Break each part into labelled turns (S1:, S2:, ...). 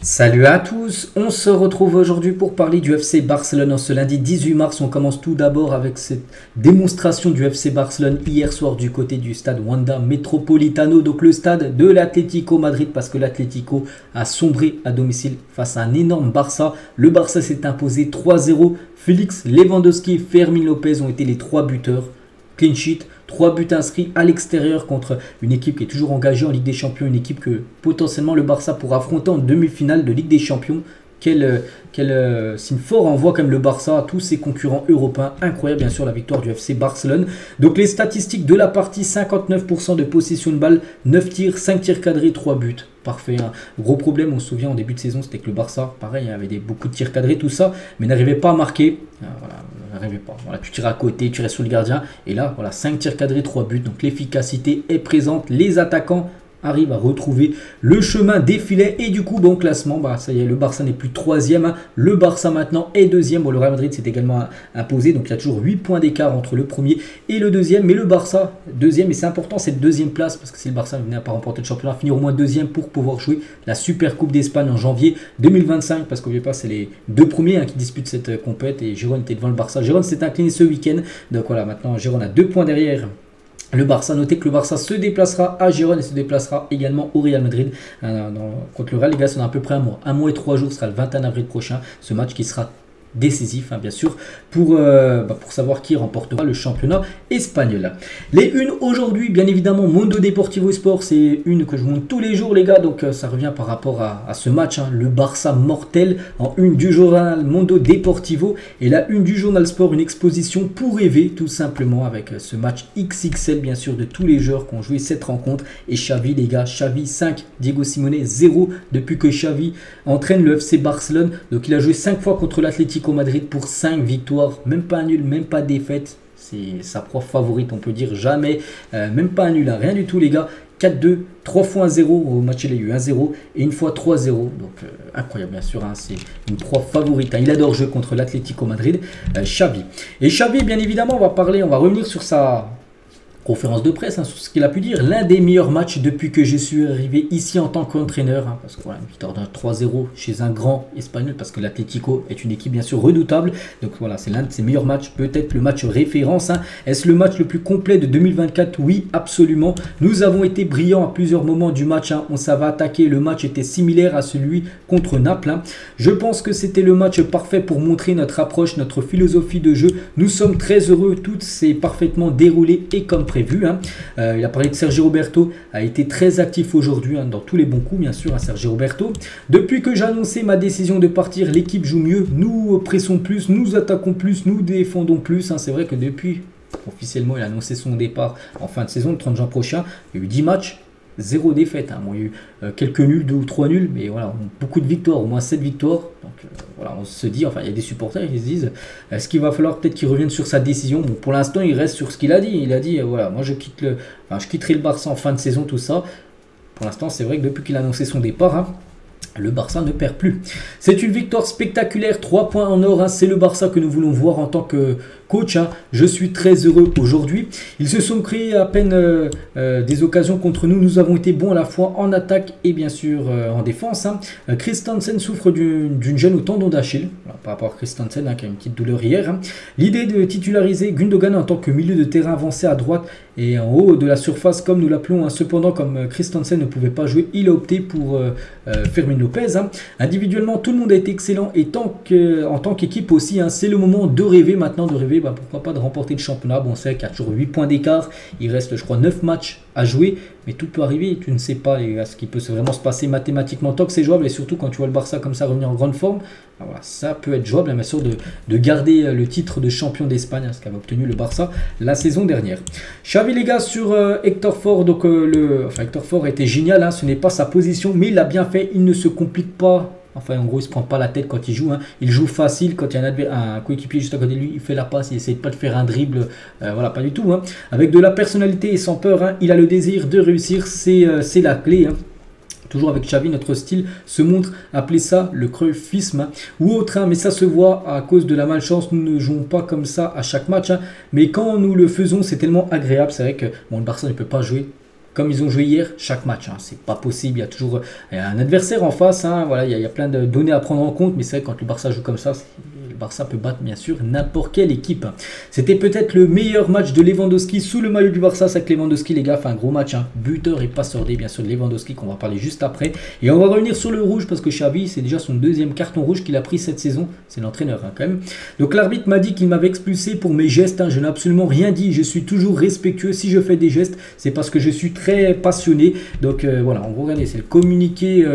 S1: Salut à tous, on se retrouve aujourd'hui pour parler du FC Barcelone en ce lundi 18 mars. On commence tout d'abord avec cette démonstration du FC Barcelone hier soir du côté du stade Wanda Metropolitano, donc le stade de l'Atlético Madrid, parce que l'Atlético a sombré à domicile face à un énorme Barça. Le Barça s'est imposé 3-0, Félix, Lewandowski et Fermín López ont été les trois buteurs. Clean sheet, 3 buts inscrits à l'extérieur contre une équipe qui est toujours engagée en Ligue des Champions, une équipe que potentiellement le Barça pourra affronter en demi-finale de Ligue des Champions. Quel signe fort envoie quand même le Barça à tous ses concurrents européens. Incroyable bien sûr la victoire du FC Barcelone. Donc les statistiques de la partie, 59% de possession de balle, 9 tirs, 5 tirs cadrés, 3 buts. Parfait. Hein. Gros problème, on se souvient en début de saison, c'était que le Barça, pareil, il y avait beaucoup de tirs cadrés, tout ça, mais n'arrivait pas à marquer. Voilà, n'arrivait pas. Voilà, tu tires à côté, tu restes sur le gardien. Et là, voilà, 5 tirs cadrés, 3 buts. Donc l'efficacité est présente. Les attaquants arrive à retrouver le chemin des filets et du coup bon classement, ça y est, le Barça n'est plus troisième, hein. Le Barça maintenant est deuxième. Bon, le Real Madrid s'est également imposé, donc il y a toujours 8 points d'écart entre le premier et le deuxième, mais le Barça deuxième, et c'est important cette deuxième place parce que si le Barça venait à pas remporter le championnat, finir au moins deuxième pour pouvoir jouer la Super Coupe d'Espagne en janvier 2025, parce qu'oubliez pas, c'est les deux premiers qui disputent cette compète et Girona était devant le Barça. Girona s'est incliné ce week-end, donc voilà, maintenant Girona a 2 points derrière le Barça. Notez que le Barça se déplacera à Gérone et se déplacera également au Real Madrid contre le Real. Les gars, c'est dans à peu près un mois et 3 jours, ce sera le 21 avril prochain, ce match qui sera décisif, bien sûr, pour savoir qui remportera le championnat espagnol. Les unes aujourd'hui, bien évidemment, Mundo Deportivo Sport, c'est une que je montre tous les jours, les gars, donc ça revient par rapport à ce match, le Barça mortel, en une du journal Mundo Deportivo, et la une du journal Sport, une exposition pour rêver, tout simplement, avec ce match XXL, bien sûr, de tous les joueurs qui ont joué cette rencontre. Et Xavi, les gars, Xavi 5, Diego Simeone 0, depuis que Xavi entraîne le FC Barcelone, donc il a joué 5 fois contre l'Atlético Madrid pour 5 victoires, même pas nul, même pas défaite. C'est sa proie favorite, on peut dire, jamais, même pas un nul, rien du tout les gars. 4-2, 3 fois 1-0, au match il a eu 1-0 et une fois 3-0, donc incroyable bien sûr, c'est une proie favorite, il adore jouer contre l'Atlético Madrid, Xavi. Et Xavi, bien évidemment, on va revenir sur sa conférence de presse, sur ce qu'il a pu dire, l'un des meilleurs matchs depuis que je suis arrivé ici en tant qu'entraîneur, parce que voilà, une victoire d'un 3-0 chez un grand espagnol, parce que l'Atlético est une équipe bien sûr redoutable, donc voilà, c'est l'un de ses meilleurs matchs, peut-être le match référence. Est-ce le match le plus complet de 2024? Oui, absolument. Nous avons été brillants à plusieurs moments du match, on savait attaquer, le match était similaire à celui contre Naples. Je pense que c'était le match parfait pour montrer notre approche, notre philosophie de jeu. Nous sommes très heureux, tout s'est parfaitement déroulé et comme prévu. Il a parlé de Sergi Roberto, a été très actif aujourd'hui, dans tous les bons coups bien sûr, Sergi Roberto. Depuis que j'ai annoncé ma décision de partir, l'équipe joue mieux, nous pressons plus, nous attaquons plus, nous défendons plus. C'est vrai que depuis, officiellement, il a annoncé son départ en fin de saison, le 30 juin prochain, il y a eu 10 matchs. 0 défaite, Bon, il y a eu quelques nuls, 2 ou 3 nuls, mais voilà, beaucoup de victoires, au moins 7 victoires. Donc voilà, on se dit, enfin il y a des supporters qui se disent, est-ce qu'il va falloir peut-être qu'il revienne sur sa décision? Bon, pour l'instant, il reste sur ce qu'il a dit. Il a dit, voilà, moi je quitterai le Barça en fin de saison, tout ça. Pour l'instant, c'est vrai que depuis qu'il a annoncé son départ, le Barça ne perd plus. C'est une victoire spectaculaire, 3 points en or, c'est le Barça que nous voulons voir en tant que coach. Je suis très heureux aujourd'hui. Ils se sont créés à peine des occasions contre nous. Nous avons été bons à la fois en attaque et bien sûr en défense. Christensen souffre d'une gêne au tendon d'Achille. Par rapport à Christensen qui a une petite douleur hier. L'idée de titulariser Gundogan en tant que milieu de terrain avancé à droite et en haut de la surface comme nous l'appelons. Cependant, comme Christensen ne pouvait pas jouer, il a opté pour Fermín López. Individuellement, tout le monde a été excellent et en tant qu'équipe aussi, c'est le moment de rêver maintenant, pourquoi pas de remporter le championnat. Bon, c'est vrai qu'il y a toujours 8 points d'écart, il reste je crois 9 matchs à jouer, mais tout peut arriver, tu ne sais pas les gars, ce qui peut vraiment se passer mathématiquement tant que c'est jouable, et surtout quand tu vois le Barça comme ça revenir en grande forme, voilà, ça peut être jouable, bien sûr, de garder le titre de champion d'Espagne, ce qu'avait obtenu le Barça la saison dernière. Xavi les gars sur Héctor Fort, donc Héctor Fort était génial, ce n'est pas sa position, mais il a bien fait, il ne se complique pas. Enfin, en gros, il se prend pas la tête quand il joue. Il joue facile. Quand il y a un coéquipier juste à côté de lui, il fait la passe. Il essaie pas de faire un dribble. Voilà, pas du tout. Avec de la personnalité et sans peur. Il a le désir de réussir. C'est la clé. Toujours avec Xavi, notre style se montre, appelez ça le cruyffisme ou autre, mais ça se voit à cause de la malchance. Nous ne jouons pas comme ça à chaque match, mais quand nous le faisons, c'est tellement agréable. C'est vrai que bon, le Barça ne peut pas jouer comme ils ont joué hier, chaque match. C'est pas possible, il y a toujours un adversaire en face. Voilà, il y a plein de données à prendre en compte, mais c'est vrai que quand le Barça joue comme ça, le Barça peut battre bien sûr n'importe quelle équipe. C'était peut-être le meilleur match de Lewandowski sous le maillot du Barça. C'est que Lewandowski, les gars, fait un gros match. Buteur et passeur D, bien sûr, de Lewandowski, qu'on va parler juste après. Et on va revenir sur le rouge parce que Xavi, c'est déjà son deuxième carton rouge qu'il a pris cette saison. C'est l'entraîneur quand même. Donc l'arbitre m'a dit qu'il m'avait expulsé pour mes gestes. Je n'ai absolument rien dit. Je suis toujours respectueux. Si je fais des gestes, c'est parce que je suis très passionné. Donc voilà, on va regarder. C'est le communiqué,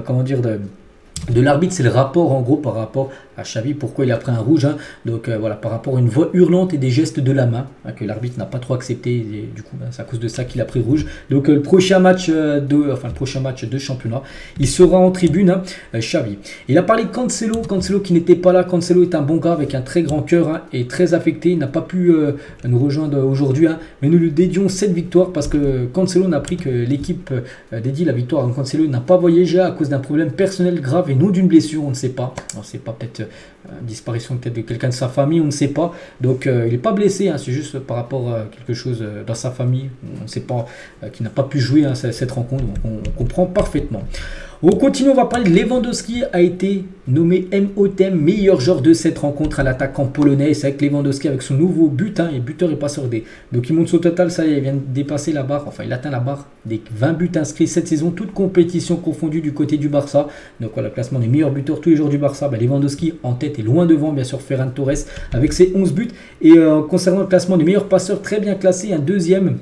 S1: comment dire, de l'arbitre, c'est le rapport en gros par rapport à Xavi, pourquoi il a pris un rouge. Donc voilà, par rapport à une voix hurlante et des gestes de la main que l'arbitre n'a pas trop accepté, et du coup c'est à cause de ça qu'il a pris rouge. Donc le prochain match de championnat, il sera en tribune, Xavi. Il a parlé de Cancelo qui n'était pas là. Cancelo est un bon gars avec un très grand cœur et très affecté. Il n'a pas pu nous rejoindre aujourd'hui, mais nous lui dédions cette victoire parce que Cancelo n'a appris que l'équipe dédie la victoire. Donc Cancelo n'a pas voyagé à cause d'un problème personnel grave et non d'une blessure, on ne sait pas. On ne sait pas, peut-être disparition peut-être de quelqu'un de sa famille, on ne sait pas. Donc il n'est pas blessé, c'est juste par rapport à quelque chose dans sa famille. On ne sait pas, qu'il n'a pas pu jouer cette rencontre, donc on comprend parfaitement. On continue, on va parler de Lewandowski, a été nommé MOTM, meilleur joueur de cette rencontre à l'attaquant polonais. C'est avec Lewandowski avec son nouveau but, et buteur et passeur D. Donc il monte son total, ça y est, il vient de dépasser la barre, enfin il atteint la barre des 20 buts inscrits cette saison, toute compétition confondue du côté du Barça. Donc voilà, le classement des meilleurs buteurs tous les jours du Barça. Lewandowski en tête et loin devant, bien sûr, Ferran Torres avec ses 11 buts. Et concernant le classement des meilleurs passeurs, très bien classé, un deuxième.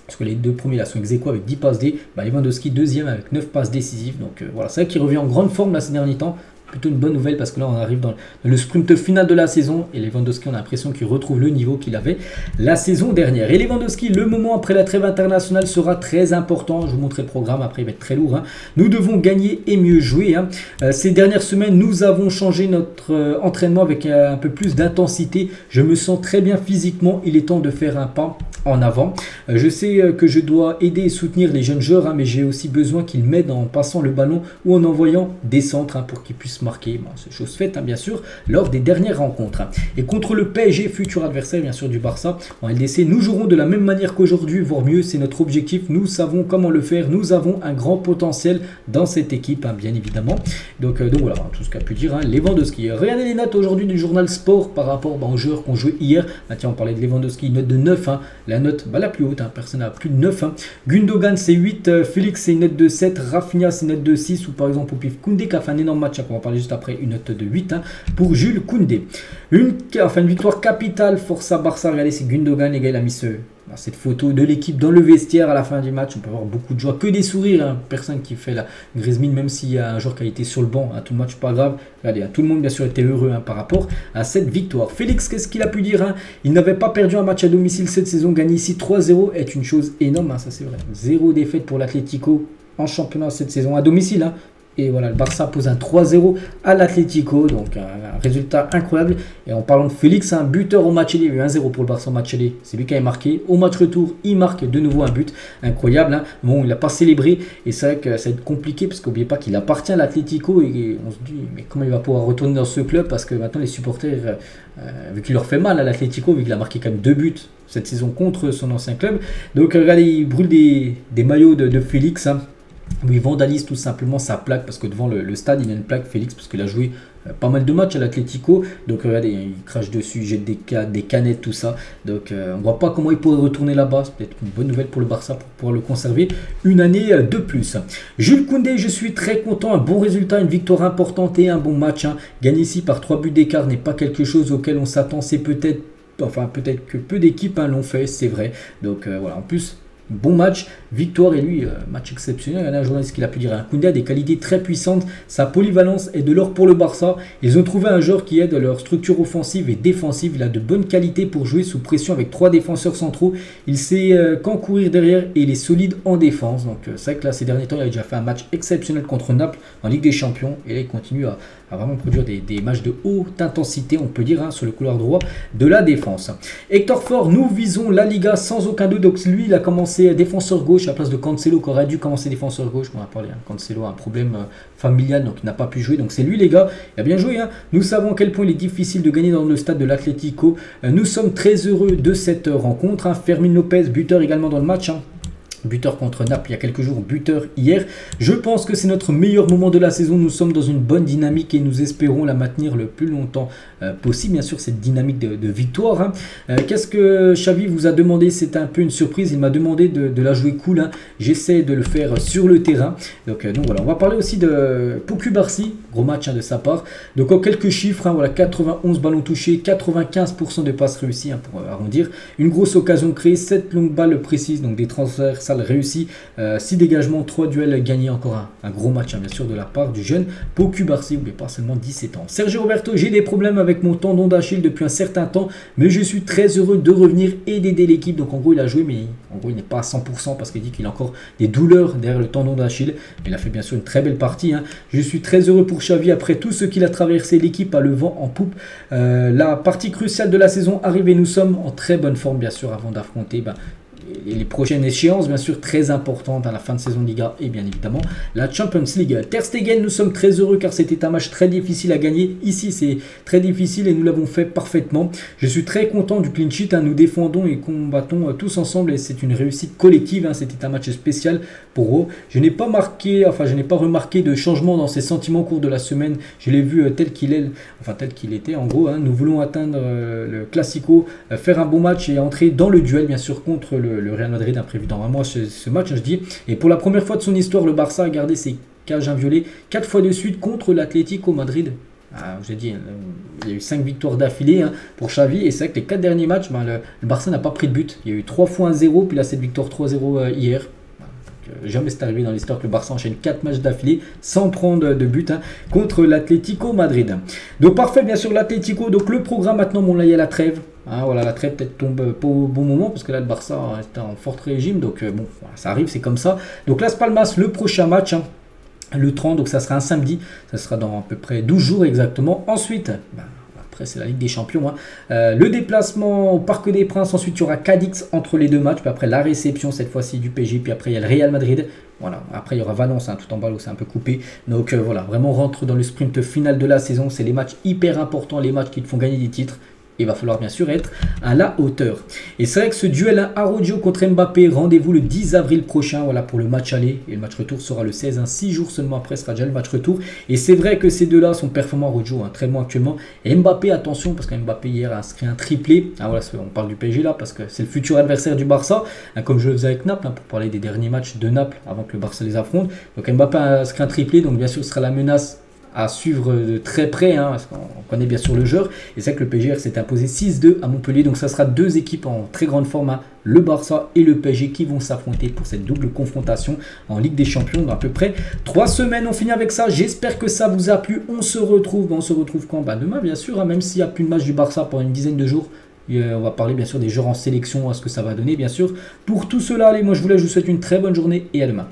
S1: Parce que les deux premiers là sont ex-aequo avec 10 passes D. Lewandowski deuxième avec 9 passes décisives. Donc voilà, c'est vrai qu'il revient en grande forme là ces derniers temps. Plutôt une bonne nouvelle parce que là on arrive dans le sprint final de la saison et Lewandowski, on a l'impression qu'il retrouve le niveau qu'il avait la saison dernière. Et Lewandowski, le moment après la trêve internationale sera très important. Je vous montrerai le programme, après il va être très lourd. Nous devons gagner et mieux jouer. Ces dernières semaines, nous avons changé notre entraînement avec un peu plus d'intensité. Je me sens très bien physiquement. Il est temps de faire un pas en avant. Je sais que je dois aider et soutenir les jeunes joueurs, mais j'ai aussi besoin qu'ils m'aident en passant le ballon ou en envoyant des centres pour qu'ils puissent marquer. C'est chose faite, bien sûr, lors des dernières rencontres. Et contre le PSG, futur adversaire bien sûr du Barça, en LDC, nous jouerons de la même manière qu'aujourd'hui, voire mieux, c'est notre objectif. Nous savons comment le faire, nous avons un grand potentiel dans cette équipe, bien évidemment. Donc voilà, tout ce qu'a pu dire Lewandowski. Regardez les notes aujourd'hui du journal Sport par rapport aux joueurs qu'on jouait hier. Tiens, on parlait de Lewandowski, une note de 9, la note la plus haute, personne n'a plus de 9. Gundogan c'est 8, Félix c'est une note de 7, Rafinha c'est une note de 6, ou par exemple Opif Koundé qui a fait un énorme match, on va parler juste après, une note de 8 pour Jules Koundé. Une victoire capitale, Forza Barça. Regardez, c'est Gundogan, les gars, il a mis cette photo de l'équipe dans le vestiaire à la fin du match. On peut avoir beaucoup de joie, que des sourires, personne qui fait la grise mine, même s'il y a un joueur qui a été sur le banc tout le match, pas grave. Regardez, tout le monde bien sûr était heureux par rapport à cette victoire. Félix, qu'est-ce qu'il a pu dire Il n'avait pas perdu un match à domicile cette saison, gagner ici 3-0 est une chose énorme, ça c'est vrai. 0 défaite pour l'Atlético en championnat cette saison à domicile. Et voilà, le Barça pose un 3-0 à l'Atlético, donc un résultat incroyable. Et en parlant de Félix, un buteur au match aller, il y a eu 1-0 pour le Barça au match aller, c'est lui qui a marqué. Au match retour, il marque de nouveau un but, incroyable. Bon, il n'a pas célébré, et c'est vrai que ça va être compliqué, parce qu'oubliez pas qu'il appartient à l'Atlético, et on se dit, mais comment il va pouvoir retourner dans ce club, parce que maintenant les supporters, vu qu'il leur fait mal à l'Atlético, vu qu'il a marqué quand même 2 buts cette saison contre son ancien club. Donc regardez, il brûle des maillots de Félix, où il vandalise tout simplement sa plaque, parce que devant le stade il a une plaque Félix, parce qu'il a joué pas mal de matchs à l'Atlético. Donc regardez, il crache dessus, il jette des canettes, tout ça. Donc on ne voit pas comment il pourrait retourner là-bas. C'est peut-être une bonne nouvelle pour le Barça pour pouvoir le conserver une année de plus. Jules Koundé, je suis très content, un bon résultat, une victoire importante et un bon match. Gagner ici par 3 buts d'écart n'est pas quelque chose auquel on s'attend, c'est peut-être que peu d'équipes l'ont fait, c'est vrai. Donc voilà, en plus bon match, victoire, et lui, match exceptionnel. Il y a un journaliste qui l'a pu dire. Koundé a des qualités très puissantes, sa polyvalence est de l'or pour le Barça. Ils ont trouvé un joueur qui aide leur structure offensive et défensive. Il a de bonnes qualités pour jouer sous pression avec 3 défenseurs centraux. Il sait quand courir derrière et il est solide en défense. Donc c'est vrai que là, ces derniers temps, il a déjà fait un match exceptionnel contre Naples en Ligue des Champions. Et là, il continue à vraiment produire des matchs de haute intensité, on peut dire, sur le couloir droit de la défense. Hector Fort, nous visons la Liga sans aucun doute. Donc lui, il a commencé défenseur gauche à la place de Cancelo, qui aurait dû commencer défenseur gauche. On a parlé, Cancelo a un problème familial, donc il n'a pas pu jouer. Donc c'est lui, les gars, il a bien joué. Nous savons à quel point il est difficile de gagner dans le stade de l'Atlético. Nous sommes très heureux de cette rencontre. Fermin Lopez, buteur également dans le match. Buteur contre Naples il y a quelques jours, buteur hier. Je pense que c'est notre meilleur moment de la saison. Nous sommes dans une bonne dynamique et nous espérons la maintenir le plus longtemps possible. Bien sûr, cette dynamique de victoire. Hein. Qu'est-ce que Xavi vous a demandé? C'est un peu une surprise. Il m'a demandé de la jouer cool. Hein. J'essaie de le faire sur le terrain. Donc voilà, on va parler aussi de Poku-Barsi. Gros match de sa part. Donc en quelques chiffres, hein, voilà, 91 ballons touchés, 95% de passes réussies, hein, pour arrondir. Une grosse occasion créée, 7 longues balles précises, donc des transversales réussi, 6 dégagements, 3 duels gagnés, encore un gros match, hein, bien sûr, de la part du jeune Poku-Barsi, n'oubliez pas, seulement 17 ans. Sergio Roberto, j'ai des problèmes avec mon tendon d'Achille depuis un certain temps, mais je suis très heureux de revenir et d'aider l'équipe. Donc en gros, il a joué, mais en gros, il n'est pas à 100% parce qu'il dit qu'il a encore des douleurs derrière le tendon d'Achille. Il a fait bien sûr une très belle partie. Hein. Je suis très heureux pour Xavi après tout ce qu'il a traversé. L'équipe a le vent en poupe. La partie cruciale de la saison arrive et nous sommes en très bonne forme, bien sûr, avant d'affronter les prochaines échéances, bien sûr, très importantes à la fin de saison de Liga et bien évidemment la Champions League. Ter Stegen, nous sommes très heureux car c'était un match très difficile à gagner. Ici, c'est très difficile et nous l'avons fait parfaitement. Je suis très content du clean sheet. Hein. Nous défendons et combattons tous ensemble et c'est une réussite collective. Hein. C'était un match spécial pour eux. Je n'ai pas remarqué de changement dans ses sentiments au cours de la semaine. Je l'ai vu tel qu'il était. En gros, hein. Nous voulons atteindre le Classico, faire un bon match et entrer dans le duel, bien sûr, contre le Real Madrid, imprévu dans vraiment ce match, je dis. Et pour la première fois de son histoire, le Barça a gardé ses cages inviolées 4 fois de suite contre l'Atlético Madrid. Je dis, il y a eu 5 victoires d'affilée, hein, pour Xavi, et c'est vrai que les 4 derniers matchs, le Barça n'a pas pris de but. Il y a eu 3 fois 1-0, puis là cette victoire 3-0 hier. Jamais c'est arrivé dans l'histoire que le Barça enchaîne 4 matchs d'affilée sans prendre de but, hein, contre l'Atlético Madrid. Donc parfait, bien sûr, l'Atlético. Donc le programme maintenant, bon là il y a la trêve. Hein, voilà, la trêve peut-être tombe pas au bon moment parce que là le Barça est en fort régime. Donc bon, voilà, ça arrive, c'est comme ça. Donc Las Palmas, le prochain match, hein, le 30, donc ça sera un samedi. Ça sera dans à peu près 12 jours exactement. Ensuite, après c'est la Ligue des Champions, hein. Le déplacement au Parc des Princes. Ensuite il y aura Cadix entre les deux matchs, puis après la réception cette fois-ci du PSG, puis après il y a le Real Madrid. Voilà, après il y aura Valence, hein, tout en bas où c'est un peu coupé. Donc voilà, vraiment on rentre dans le sprint final de la saison. C'est les matchs hyper importants, les matchs qui te font gagner des titres. Il va falloir bien sûr être à la hauteur. Et c'est vrai que ce duel Araujo contre Mbappé, rendez-vous le 10 avril prochain, voilà, pour le match aller. Et le match retour sera le 16, hein, 6 jours seulement après sera déjà le match retour. Et c'est vrai que ces deux-là sont performants. Araujo, hein, très bon actuellement. Et Mbappé, attention, parce qu'Mbappé hier a inscrit un triplé. Ah, voilà, on parle du PSG là, parce que c'est le futur adversaire du Barça, hein, comme je le faisais avec Naples, hein, pour parler des derniers matchs de Naples avant que le Barça les affronte. Donc Mbappé a inscrit un triplé, donc bien sûr ce sera la menace à suivre de très près, hein, parce qu'on connaît bien sûr le joueur. Et c'est que le PSG s'est imposé 6-2 à Montpellier. Donc ça sera deux équipes en très grande forme, hein, le Barça et le PSG, qui vont s'affronter pour cette double confrontation en Ligue des Champions dans à peu près 3 semaines. On finit avec ça. J'espère que ça vous a plu. On se retrouve quand? Demain, bien sûr, hein, même s'il n'y a plus de match du Barça pendant une dizaine de jours. On va parler bien sûr des joueurs en sélection, à ce que ça va donner, bien sûr. Pour tout cela, allez, moi je vous souhaite une très bonne journée et à demain.